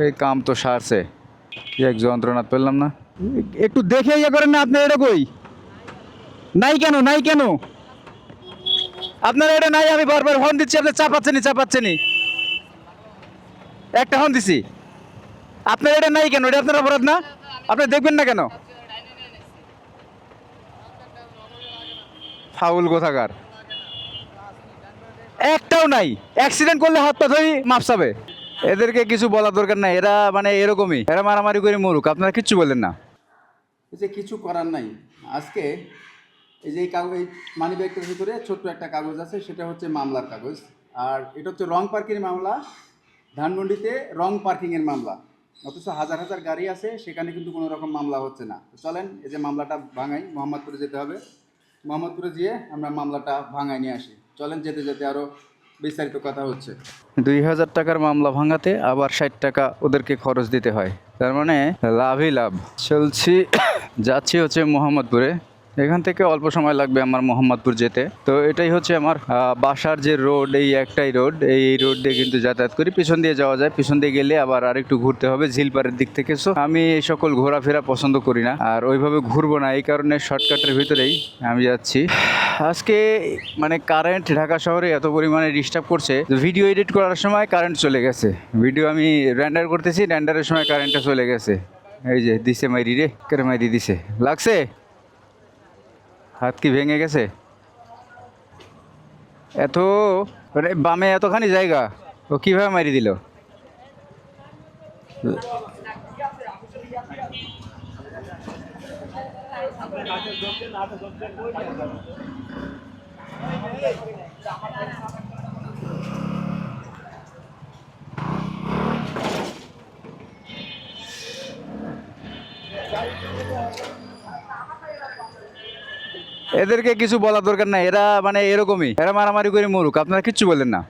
এই কাম তো সারছে, এক যন্ত্রণা পেলাম না। একটু দেখে ইয়ে করেন না, আপনার এটা কই নাই কেন, নাই কেন আপনার এটা নাই? আমি বারবার হর্ন দিচ্ছি, আপনি চাপাচ্ছেনি। একটা হর্ন দিছি, আপনার এটা নাই কেন? এটা আপনার অপরাধ না? আপনি দেখবেন না কেন? ফাউল কোথাকার, একটাও নাই। অ্যাক্সিডেন্ট করলে হাত পা ধরি মাপসাবে। এদেরকে কিছু বলার দরকার নাই, এরা মানে এরকমই, এরা মারামারি করে মরুক, আপনারা কিচ্ছু বললেন না। এই যে কিছু করার নাই। আজকে এই যে এই কাগজ, এই মানি ব্যাগটার ভিতরে ছোট্ট একটা কাগজ আছে, সেটা হচ্ছে মামলার কাগজ। আর এটা হচ্ছে রং পার্কিংয়ের মামলা, ধানমন্ডিতে রং পার্কিংয়ের মামলা। অথচ হাজার হাজার গাড়ি আছে, সেখানে কিন্তু কোনো রকম মামলা হচ্ছে না। তো চলেন এই যে মামলাটা ভাঙাই, মোহাম্মদপুরে যেতে হবে। মোহাম্মদপুরে গিয়ে আমরা মামলাটা ভাঙাই নিয়ে আসি। চলেন, যেতে যেতে আরও বিস্তারিত কথা হচ্ছে। 2000 টাকার মামলা ভাঙাতে আবার 60 টাকা ওদেরকে খরচ দিতে হয়, তার মানে লাভই লাভ। চলছি, যাচ্ছি হচ্ছে মোহাম্মদপুরে। এখান থেকে অল্প সময় লাগবে আমার মোহাম্মদপুর যেতে। তো এটাই হচ্ছে আমার বাসার যে রোড, এই একটাই রোড, এই রোড দিয়ে কিন্তু যাতায়াত করি। পিছন দিয়ে যাওয়া যায়, পিছন দিয়ে গেলে আবার আরেকটু ঘুরতে হবে ঝিলপাড়ের দিক থেকে। সো আমি এই সকল ঘোরাফেরা পছন্দ করি না, আর ওইভাবে ঘুরবো না, এই কারণে শর্টকাটের ভিতরেই আমি যাচ্ছি। আজকে মানে কারেন্ট ঢাকা শহরে এত পরিমাণে ডিস্টার্ব করছে, ভিডিও এডিট করার সময় কারেন্ট চলে গেছে। ভিডিও আমি রেন্ডার করতেছি, রেন্ডারের সময় কারেন্টটা চলে গেছে। এই যে দিছে মাইরি রে, কেরে মাইরি দিছে, লাগছে, হাত কি ভেঙে গেছে? এত মানে বামে এতখানি জায়গা, ও কিভাবে মারি দিল? এদেরকে কিছু বলার দরকার নাই, এরা মানে এরকমই, এরা মারামারি করে মরুক, আপনারা কিচ্ছু বললেন না।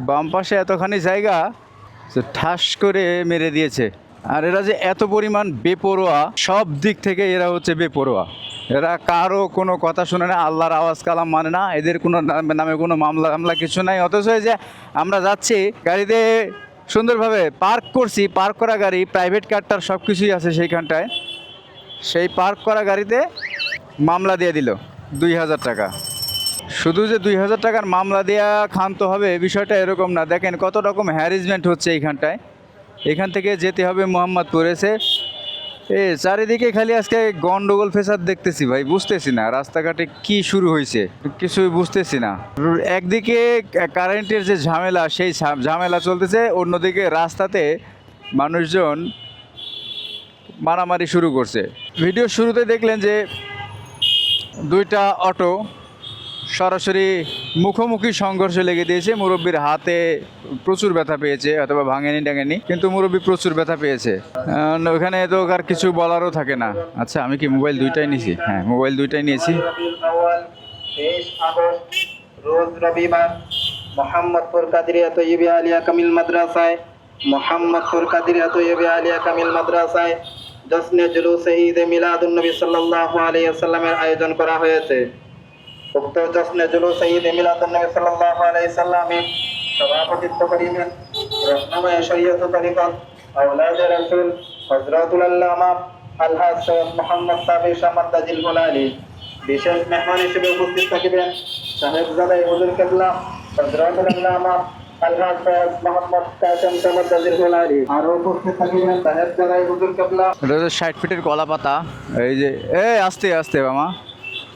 বাম পাশে এতখানি জায়গা যে ঠাস করে মেরে দিয়েছে। আর এরা যে এত পরিমাণ বেপরোয়া, সব দিক থেকে এরা হচ্ছে বেপরোয়া। এরা কারো কোনো কথা শুনে না, আল্লাহর আওয়াজ কালাম মানে না, এদের কোনো নামে কোনো মামলা কিছু নাই। অথচ যে আমরা যাচ্ছি গাড়িতে সুন্দরভাবে পার্ক করছি, পার্ক করা গাড়ি, প্রাইভেট কারটার সব কিছুই আছে সেইখানটায়, সেই পার্ক করা গাড়িতে মামলা দিয়ে দিল 2000 টাকা। শুধু যে 2000 টাকার মামলা দেওয়া ক্ষান্ত হবে বিষয়টা এরকম না। দেখেন কত রকম হ্যারাসমেন্ট হচ্ছে এইখানটায়। এখান থেকে যেতে হবে মোহাম্মদপুর। এসে চারিদিকে খালি আজকে গন্ডগোল ফেসাদ দেখতেছি ভাই, বুঝতেছি না রাস্তাঘাটে কি শুরু হয়েছে, কিছুই বুঝতেছি না। একদিকে কারেন্টের যে ঝামেলা, সেই ঝামেলা চলতেছে, অন্যদিকে রাস্তাতে মানুষজন মারামারি শুরু করছে। ভিডিও শুরুতে দেখলেন যে দুইটা অটো সরাসরি মুখোমুখি সংঘর্ষে লেগে দিয়েছে। মুরব্বীর হাতে প্রচুর ব্যথা পেয়েছে, অথবা ভাঙেনি, কিন্তু মুরব্বী প্রচুর ব্যথা পেয়েছে। ওখানে তো আর কিছু বলারও থাকে না। আচ্ছা, আমি কি মোবাইল দুইটাই নিয়েছি? হ্যাঁ, মোবাইল দুইটাই নিয়েছি। 23 আগস্ট রোজ রবিবার মোহাম্মদপুর কাদিরিয়া তৈয়বা আলিয়া কামিল মাদ্রাসায় জশ্নে জুলুসে ঈদে মিলাদুন নবী সাল্লাল্লাহু আলাইহি ওয়াসাল্লামের আয়োজন করা হয়েছে। উক্ত জশ্নে জুলুসে ঈদে মিলাদুন নবী সাল্লাল্লাহু আলাইহি ওয়াসাল্লামে সভাপতিত্ব করিবেন রহনুমায়ে শরীয়ত তরিকত আওলাদে রাসূল হযরতুল আল্লামা আলহাজ সৈয়দ মুহাম্মদ সাবির শামাদ তাজিল হুলালি। বিশেষ মেহমান হিসেবে উপস্থিত থাকবেন সাহেবজাদা হুজুর কেবলা হযরতুল আল্লামা আলহাজ সৈয়দ মুহাম্মদ কাসেম শামাদ তাজিল হুলালি। আরো উপস্থিত থাকবেন সাহেবজাদা হুজুর কেবলা। এটা হচ্ছে 60 ফিটের কলা পাতা। এই যে আস্তে আস্তে মামা,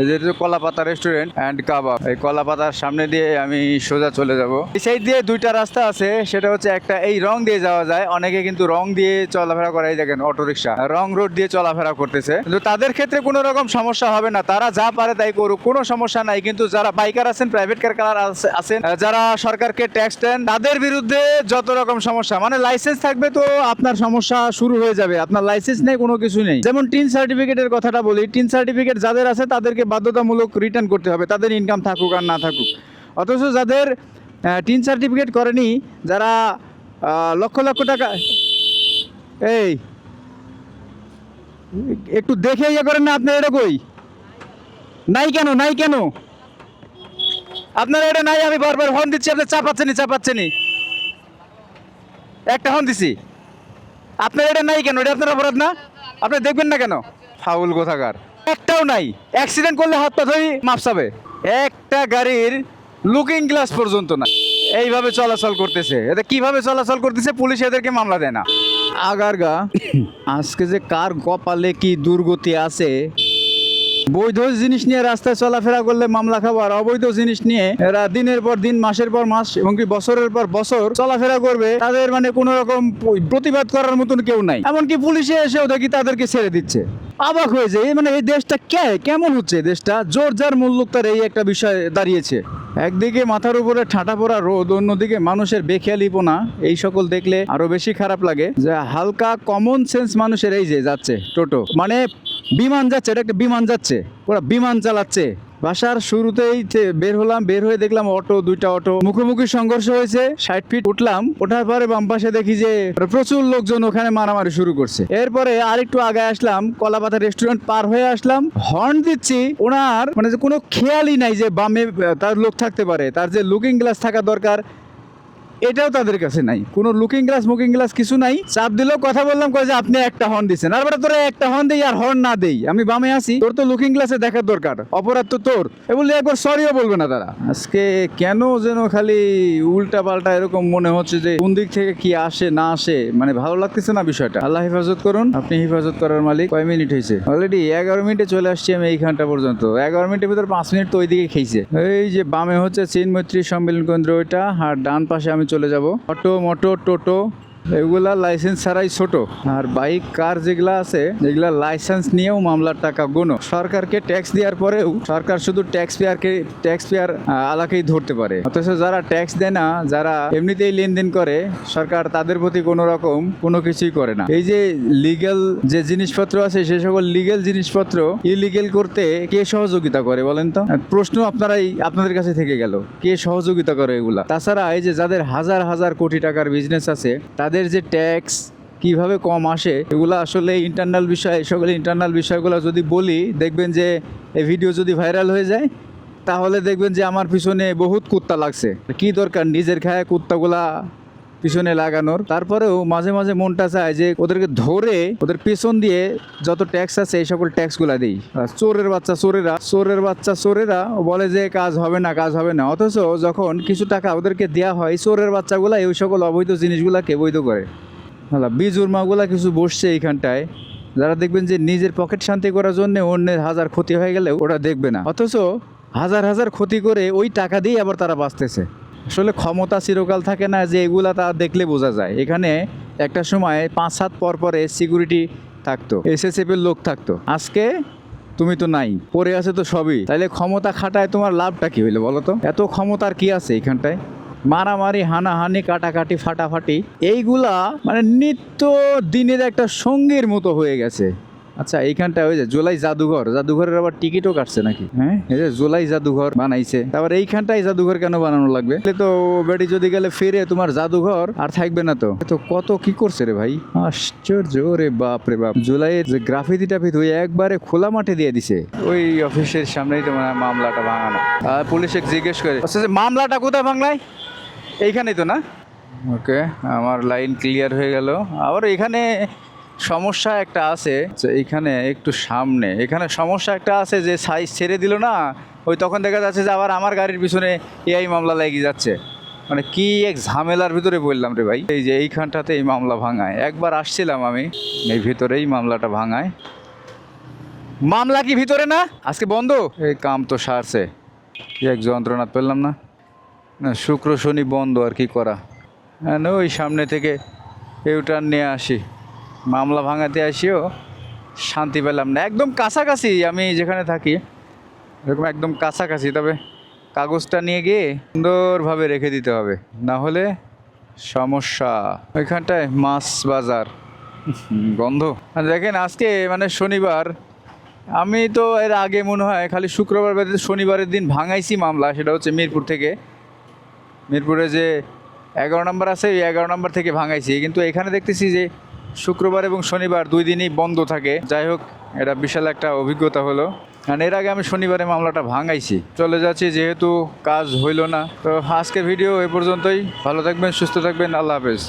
এই যে কলাপাতা রেস্টুরেন্ট অ্যান্ড কাবাব, এই কলাপাতার সামনে দিয়ে আমি সোজা চলে যাব। এই সাইড দিয়ে দুইটা রাস্তা আছে, সেটা হচ্ছে একটা এই রং দিয়ে যাওয়া যায়, অনেকে কিন্তু রং দিয়ে চলাফেরা করে। এই দেখেন অটোরিকশা রং রোড দিয়ে চলাফেরা করতেছে, কিন্তু তাদের ক্ষেত্রে কোনো রকম সমস্যা হবে না, তারা যা পারে তাই করুক, কোনো সমস্যা নাই। কিন্তু যারা বাইকার আছেন, প্রাইভেট কার আছেন, যারা সরকারকে ট্যাক্স দেন, তাদের বিরুদ্ধে যত রকম সমস্যা, মানে লাইসেন্স থাকবে তো আপনার সমস্যা শুরু হয়ে যাবে। আপনার লাইসেন্স নেই, কোনো কিছু নেই। যেমন টিন সার্টিফিকেটের কথাটা বলি, টিন সার্টিফিকেট যাদের আছে তাদেরকে বাধ্যতামূলক রিটার্ন করতে হবে, তাদের ইনকাম থাকুক আর না থাকুক। অথচ যাদের টিন সার্টিফিকেট করেনি, যারা লক্ষ লক্ষ টাকা, এই একটু দেখে ইয়ে করেন না, আপনার এটা কই নাই কেন, নাই কেন আপনার এটা নাই? আমি বারবার হর্ন দিচ্ছি, আপনি চাপাচ্ছেনই একটা হর্ন দিছি, আপনার এটা নাই কেন? এটা আপনার অপরাধ না? আপনি দেখবেন না কেন? ফাউল কোথাকার, একটাও নাই। অ্যাক্সিডেন্ট করলে হাত পা ধরে মাপসাবে, একটা গাড়ির লুকিং গ্লাস পর্যন্ত না। এইভাবে চলাচল করতেছে, এতে কিভাবে চলাচল করতেছে? পুলিশ এদেরকে মামলা দেয় না। আগারগা আজকে যে কার কপালে কি দুর্গতি আছে, বৈধ জিনিস নিয়ে রাস্তায় চলাফেরা করলে মামলা খাবো, আর অবৈধ জিনিস নিয়ে এরা দিনের পর দিন, মাসের পর মাস, এবং কি বছরের পর বছর চলাফেরা করবে, তাদের মানে কোনো রকম প্রতিবাদ করার মতন কেউ নাই। এমনকি পুলিশে এসেও দেখি তাদেরকে ছেড়ে দিচ্ছে। অবাক হয়ে যায়, মানে এই দেশটা কেমন হচ্ছে? দেশটা জোর যার মূল্য তার এই একটা বিষয় দাঁড়িয়েছে। একদিকে মাথার উপরে ঠাঁটা পড়া রোদ, অন্যদিকে মানুষের বেখেয়ালিপনা, এই সকল দেখলে আরো বেশি খারাপ লাগে। যে হালকা কমন সেন্স মানুষের এই যে যাচ্ছে টোটো, মানে বিমান যাচ্ছে, এটা একটা বিমান যাচ্ছে, ওরা বিমান চালাচ্ছে। বাসার শুরুতেই বের হলাম, বের হয়ে দেখলাম দুইটা অটো মুখোমুখি সংঘর্ষ হয়েছে। 60 ফিট উঠলাম, ওঠার পরে বাম পাশে দেখি যে প্রচুর লোকজন ওখানে মারামারি শুরু করছে। এরপরে আরেকটু আগে আসলাম, কলাপাতা রেস্টুরেন্ট পার হয়ে আসলাম, হর্ন দিচ্ছি, ওনার মানে যে কোনো খেয়ালই নাই যে বামে তার লোক থাকতে পারে, তার যে লুকিং গ্লাস থাকা দরকার এটাও তাদের কাছে নাই। কোনো লুকিং গ্লাস মুকিং গ্লাস কিছু নাই। চাপ দিলেও কথা বললাম, কয় যে আপনি একটা হর্ন দিচ্ছেন, আর বেটা তোরা একটা হর্ন দেই আর হর্ন না দেই, আমি বামে আসি, তোর তো লুকিং গ্লাসে দেখার দরকার, অপরাধ তো তোর। এ বললে একবার সরিও বলবে না তারা। আজকে কেন যেন খালি উল্টা পাল্টা এরকম মনে হচ্ছে যে কোন দিক থেকে কি আসে না আসে, মানে ভালো লাগতেছে না বিষয়টা। আল্লাহ হেফাজত করুন, আপনি হেফাজত করার মালিক। কয় মিনিট হয়েছে? অলরেডি 11 মিনিটে চলে আসছি আমি এইখানটা পর্যন্ত। 11 মিনিটের ভিতর 5 মিনিট তো ওইদিকে খেয়েছে। এই যে বামে হচ্ছে চীন মৈত্রী সম্মেলন কেন্দ্র ওইটা, আর ডান পাশে আমি চলে যাব। অটো, মোটো, টোটো এগুলা লাইসেন্স ছাড়াই ছোট, আর বাইক কার যেগুলা আছে এগুলা লাইসেন্স নিয়েও মামলার টাকা গুনো। সরকারকে ট্যাক্স দেওয়ার পরেও সরকার শুধু ট্যাক্স পেয়ার আলাকেই ধরতে পারে, অথচ যারা ট্যাক্স দেয় না, যারা এমনিতেই লেনদেন করে, সরকার তাদের প্রতি কোনো রকম কোনো কিছুই করে না। এই যে লিগ্যাল যে জিনিসপত্র আছে, সে সকল লিগ্যাল জিনিসপত্র ইলিগেল করতে কে সহযোগিতা করে বলেন তো? প্রশ্ন আপনাদের কাছে থেকে গেল, কে সহযোগিতা করে এগুলা? তাছাড়া এই যে যাদের হাজার হাজার কোটি টাকার বিজনেস আছে, তাদের যে ট্যাক্স কিভাবে কম আসে, এগুলো আসলে ইন্টারনাল বিষয়। সকল ইন্টারনাল বিষয়গুলো যদি বলি, দেখবেন যে এই ভিডিও যদি ভাইরাল হয়ে যায়, তাহলে দেখবেন যে আমার পিছনে বহুত কুত্তা লাগছে। কি দরকার নিজের খায় কুত্তাগুলা পিছনে লাগানোর? তারপরেও মাঝে মাঝে মনটা চায় যে ওদেরকে ধরে ওদের পিছন দিয়ে যত ট্যাক্স আছে এই সকল ট্যাক্সগুলা দিই। চোরের বাচ্চা চোরেরা বলে যে কাজ হবে না, অথচ যখন কিছু টাকা ওদেরকে দেওয়া হয়, চোরের বাচ্চাগুলা এই সকল অবৈধ জিনিসগুলাকে বৈধ করে। বিজুর্মাগুলা কিছু বসছে এইখানটায়, যারা দেখবেন যে নিজের পকেট শান্তি করার জন্য অন্যের হাজার ক্ষতি হয়ে গেলে ওরা দেখবে না, অথচ হাজার হাজার ক্ষতি করে ওই টাকা দিয়ে আবার তারা বাঁচতেছে। আসলে ক্ষমতা চিরকাল থাকে না, যে এগুলা তা দেখলে বোঝা যায়। এখানে একটা সময় 5-7 পরে সিকিউরিটি থাকতো, এসএসএফের লোক থাকতো, আজকে তুমি তো নাই, পরে আছে তো সবই। তাইলে ক্ষমতা খাটায় তোমার লাভটা কি হইলো বলো তো? এত ক্ষমতার কি আছে এখানটায়? মারামারি, হানাহানি, কাটাকাটি, ফাটাফাটি, এইগুলা মানে নিত্য দিনের একটা সঙ্গীর মতো হয়ে গেছে। আচ্ছা, এইখানটায় ওই যে জুলাই জাদুঘরের আবার টিকিটও কাটছে নাকি? হ্যাঁ, এই যে জুলাই জাদুঘর বানাইছে, তারপর এইখানটায় জাদুঘর কেন বানানো লাগবে? তো বেটি যদি গেলে ফিরে তোমার জাদুঘর আর থাকবে না। তো কত কি করছে রে ভাই, আশ্চর্য রে বাপ রে বাপ। জুলাইয়ের যে গ্রাফিতি টাফিতি ওই একবারে খোলা মাঠে দিয়ে দিছে। ওই অফিসের সামনেই তো মামলাটা ভাঙানো। আর পুলিশে জিজ্ঞেস করে, আচ্ছা মামলাটা কোথায় ভাঙলাই? এইখানেই তো না? ওকে, আমার লাইন ক্লিয়ার হয়ে গেল। আবার এখানে সমস্যা একটা আছে, এইখানে একটু সামনে এখানে সমস্যা একটা আছে, যে সাইজ ছেড়ে দিল না, ওই তখন দেখা যাচ্ছে যে আবার আমার গাড়ির পিছনে এই মামলা লেগে যাচ্ছে। মানে কি এক ঝামেলার ভিতরে বললাম রে ভাই। এই যে এইখানটাতে এই মামলা ভাঙায়, একবার আসছিলাম আমি, এই ভিতরেই মামলাটা ভাঙায়। মামলা কি ভিতরে না? আজকে বন্ধ, এই কাম তো সারছে। এক যন্ত্রণা পেলাম না, শুক্র শনি বন্ধ, আর কি করা। হ্যাঁ, ওই সামনে থেকে ইউটার্ন নিয়ে আসি, মামলা ভাঙাতে আসিও শান্তি পেলাম না। একদম কাছাকাছি আমি যেখানে থাকি, এরকম একদম কাছাকাছি, তবে কাগজটা নিয়ে গিয়ে সুন্দরভাবে রেখে দিতে হবে, না হলে সমস্যা। ওইখানটায় মাছ বাজার গন্ধ। দেখেন আজকে মানে শনিবার, আমি তো এর আগে মনে হয় খালি শুক্রবার বাদে শনিবারের দিন ভাঙাইছি মামলা, সেটা হচ্ছে মিরপুর থেকে। মিরপুরে যে 11 নম্বর আছে, ওই 11 নম্বর থেকে ভাঙাইছি, কিন্তু এখানে দেখতেছি যে শুক্রবার এবং শনিবার 2 দিনই বন্ধ থাকে। যাই হোক, এটা বিশাল একটা অভিজ্ঞতা হলো। আর এর আগে আমি শনিবারে মামলাটা ভাঙাইছি, চলে যাচ্ছি যেহেতু কাজ হইল না। তো আজকের ভিডিও এ পর্যন্তই। ভালো থাকবেন, সুস্থ থাকবেন, আল্লাহ হাফেজ।